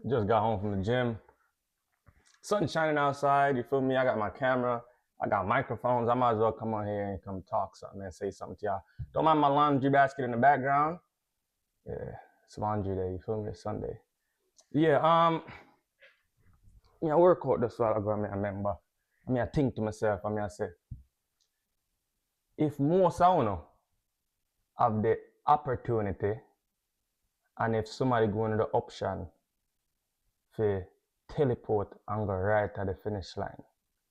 Just got home from the gym. Sun shining outside, you feel me? I got my camera, I got microphones. I might as well come on here and come talk something and say something to y'all. Don't mind my laundry basket in the background. Yeah, it's laundry day, you feel me? It's Sunday. Yeah, I work out this while ago, I remember. I think to myself, I say, if most of you have the opportunity and if somebody going to the option to teleport and go right at the finish line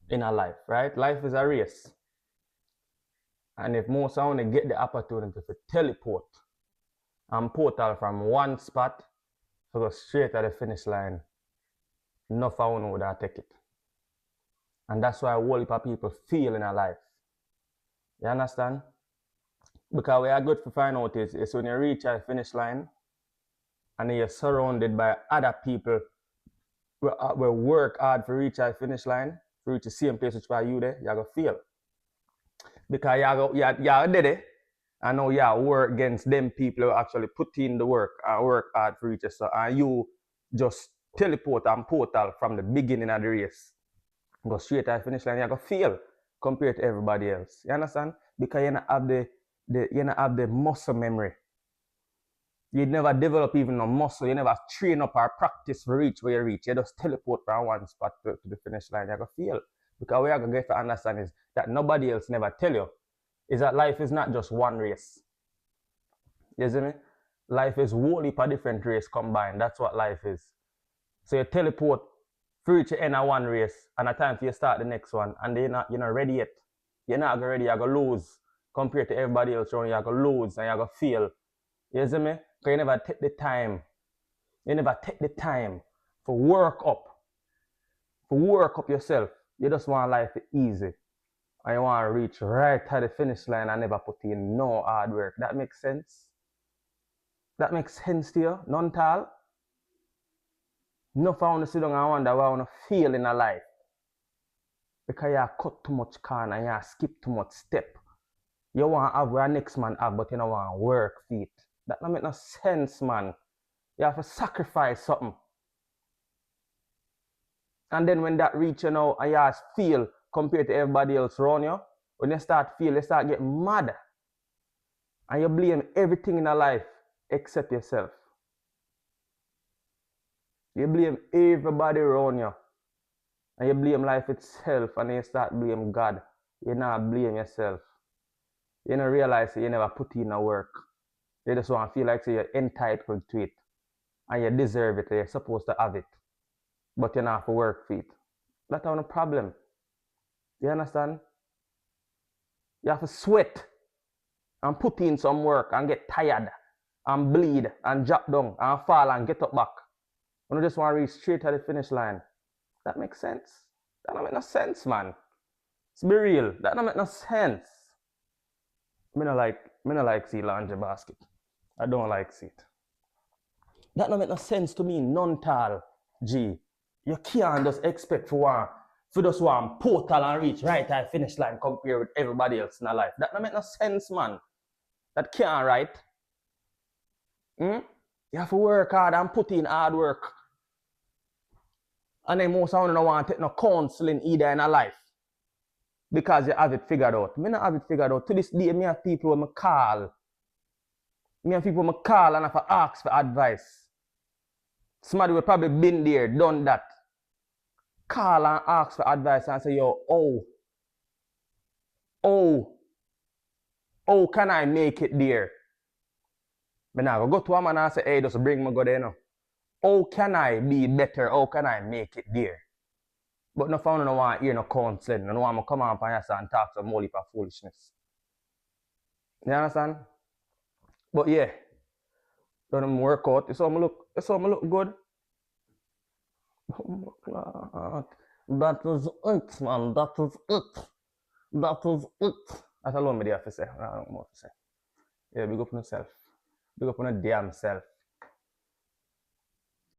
in a life, right? Life is a race. And if most of you get the opportunity to teleport and portal from one spot to go straight at the finish line, enough of you would take it. And that's why a whole heap of people feel in a life. You understand? Because what I good to find out is when you reach a finish line and you're surrounded by other people who work hard to reach a finish line, to reach the same place which where you there, you're going to feel. Because you're there, and now you work against them people who actually put in the work and work hard to reach it. So, and you just teleport and portal from the beginning of the race. Go straight to the finish line, you're going to feel compared to everybody else. You understand? Because you don't have the muscle memory. You never develop even no muscle. You never train up or practice to reach where you reach. You just teleport from one spot to the finish line. You're going to feel. Because what you're going to get to understand is that nobody else never tell you is that life is not just one race. You see me? Life is whole heap of different race combined. That's what life is. So you teleport to reach the end of one race and a time for you start the next one and you're not ready yet. You're not ready, you're going to lose compared to everybody else around you. You're going to lose and you're going to fail. You see me? Because you never take the time. You never take the time to work up yourself. You just want life easy. And you want to reach right at the finish line and never put in no hard work. That makes sense? That makes sense to you? None at all? Enough I want to sit down and wonder what I want to feel in a life. Because you cut too much corner and you skip too much step. You want to have what next man have, but you don't want to work for it. That don't make no sense, man. You have to sacrifice something. And then when that reach, and you feel compared to everybody else around you, when you start feel, you start getting mad. And you blame everything in your life except yourself. You blame everybody around you. And you blame life itself, and then you start blame God. You not blame yourself. You don't realize that you never put in the work. You just want to feel like you're entitled to it. And you deserve it, you're supposed to have it. But you don't have to work for it. That's not a problem. You understand? You have to sweat and put in some work and get tired and bleed and drop down and fall and get up back. You don't just want to reach straight to the finish line. That makes sense? That don't make no sense, man. Let's be real. That don't make no sense. I don't like see laundry basket. I don't like see it. That don't make no sense to me, none at all. G. You can't just expect for just one portal and reach right at the finish line compared with everybody else in their life. That don't make no sense, man. That can't, right? You have to work hard and put in hard work. And then most of you don't want to take no counseling either in a life. Because you have it figured out. Me not have it figured out. To this day, me have people when I call. Me have people when I call and have to ask for advice. Somebody will probably been there, done that. Call and ask for advice and say, yo, how can I make it there? But now go to a man and say, hey, just bring me go there now. How can I be better? How can I make it there? But no found no want hear no counseling. No want to come on and talk some more heap of foolishness. You understand? But yeah, don't work out. You saw me look good. Oh my God. That is it, man. That is it. That is it. That's all me there to say. I don't know what to say. Yeah, big up on yourself. Big up on your damn self.